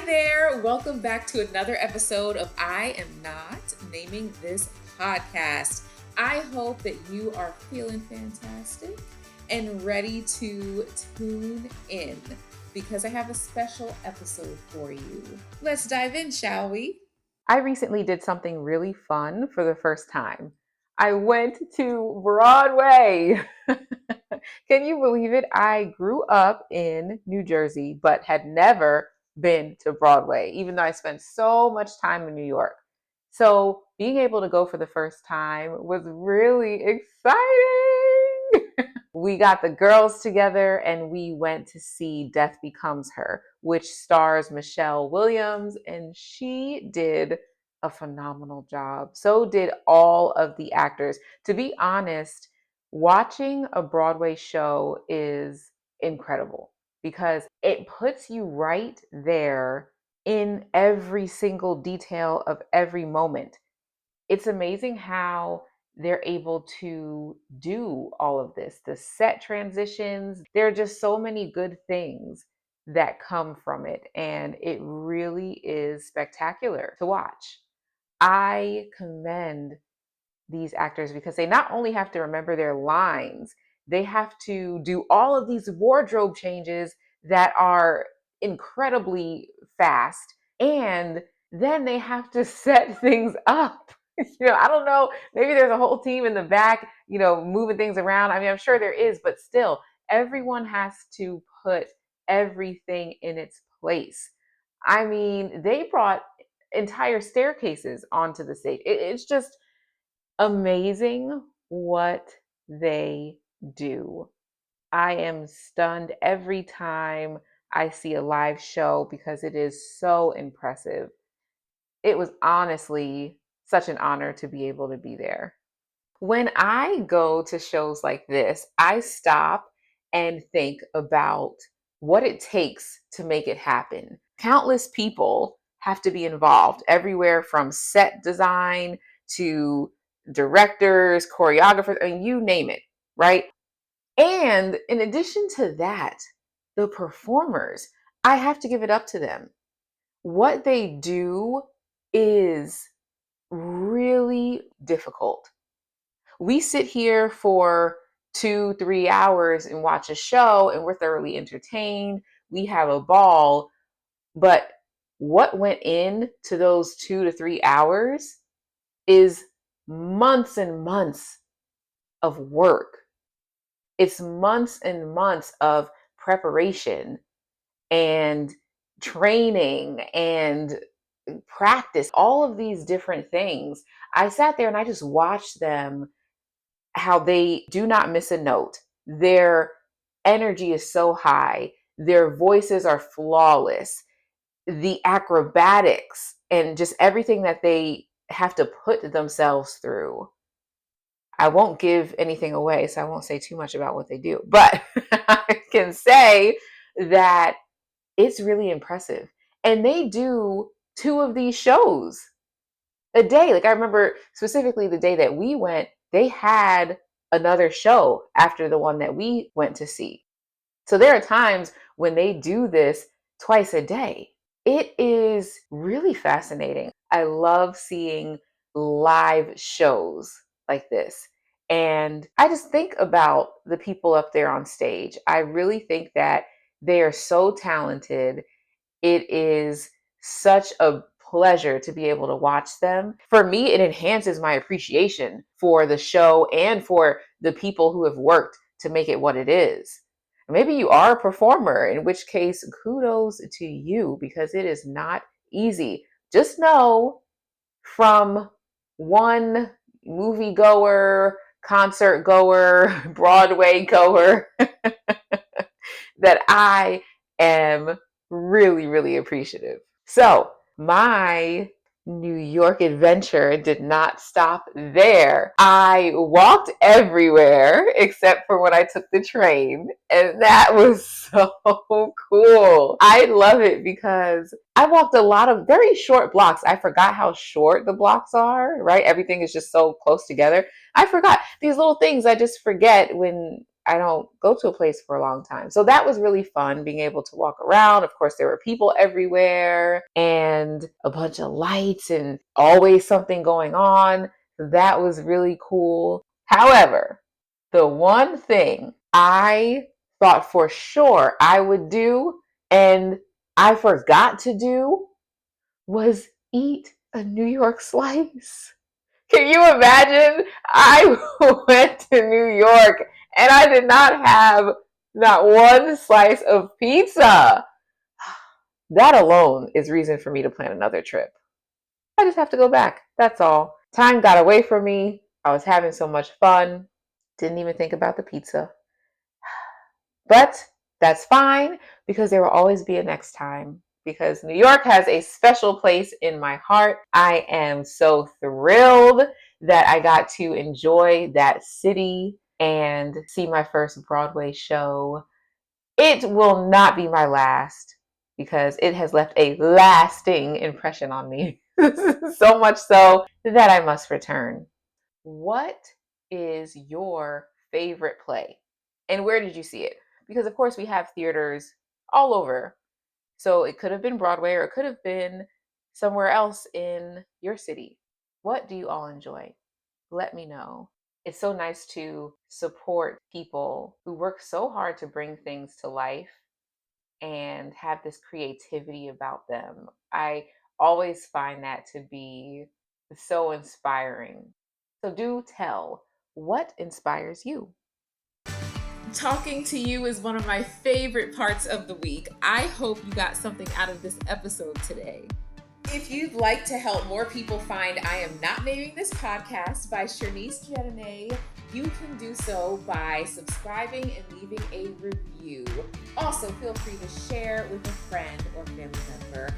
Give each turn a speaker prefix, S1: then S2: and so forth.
S1: there. Welcome back to another episode of I Am Not Naming This Podcast. I hope that you are feeling fantastic and ready to tune in because I have a special episode for you. Let's dive in, shall we? I recently did something really fun for the first time. I went to Broadway. Can you believe it? I grew up in New Jersey, but had never been to Broadway, even though I spent so much time in New York. So being able to go for the first time was really exciting. We got the girls together and we went to see Death Becomes Her, which stars Michelle Williams, and she did a phenomenal job. So did all of the actors. To be honest, watching a Broadway show is incredible because it puts you right there in every single detail of every moment. It's amazing how they're able to do all of this. The set transitions, there are just so many good things that come from it. And it really is spectacular to watch. I commend these actors because they not only have to remember their lines, they have to do all of these wardrobe changes that are incredibly fast. And then they have to set things up. I don't know, maybe there's a whole team in the back, moving things around. I mean, I'm sure there is, but still, everyone has to put everything in its place. I mean, they brought entire staircases onto the stage. It's just amazing what they do. I am stunned every time I see a live show because it is so impressive. It was honestly such an honor to be able to be there. When I go to shows like this, I stop and think about what it takes to make it happen. Countless people have to be involved, everywhere from set design to directors, choreographers, and you name it, right? And in addition to that, the performers, I have to give it up to them. What they do is really difficult. We sit here for 2-3 hours and watch a show and we're thoroughly entertained. We have a ball, but what went into those 2 to 3 hours is months and months of work. It's months and months of preparation and training and practice, all of these different things. I sat there and I just watched them, how they do not miss a note. Their energy is so high. Their voices are flawless. The acrobatics and just everything that they have to put themselves through. I won't give anything away, so I won't say too much about what they do, but I can say that it's really impressive. And they do 2 of these shows a day. Like I remember specifically the day that we went, they had another show after the one that we went to see. So there are times when they do this twice a day. It is really fascinating. I love seeing live shows like this. And I just think about the people up there on stage. I really think that they are so talented. It is such a pleasure to be able to watch them. For me, it enhances my appreciation for the show and for the people who have worked to make it what it is. Maybe you are a performer, in which case, kudos to you because it is not easy. Just know from one movie goer, concert goer, Broadway goer, that I am really, really appreciative. So my New York adventure did not stop there. I walked everywhere except for when I took the train, and that was so cool. I love it because I walked a lot of very short blocks. I forgot how short the blocks are, right? Everything is just so close together. I forgot these little things I just forget when
S2: I don't go to a place for a long time. So that was really fun, being able to walk around. Of course, there were people everywhere and a bunch of lights and always something going on. That was really cool. However, the one thing I thought for sure I would do and I forgot to do was eat a New York slice. Can you imagine? I went to New York and I did not have not one slice of pizza. That alone is reason for me to plan another trip. I just have to go back. That's all. Time got away from me. I was having so much fun. Didn't even think about the pizza. But that's fine because there will always be a next time. Because New York has a special place in my heart. I am so thrilled that I got to enjoy that city and see my first Broadway show. It will not be my last because it has left a lasting impression on me. So much so that I must return. What is your favorite play? And where did you see it? Because, of course, we have theaters all over. So it could have been Broadway or it could have been somewhere else in your city. What do you all enjoy? Let me know. It's so nice to support people who work so hard to bring things to life and have this creativity about them. I always find that to be so inspiring. So do tell, what inspires you?
S1: Talking to you is one of my favorite parts of the week. I hope you got something out of this episode today. If you'd like to help more people find I Am Not Naming This Podcast by Chernice Dieudonne, you can do so by subscribing and leaving a review. Also, feel free to share with a friend or family member.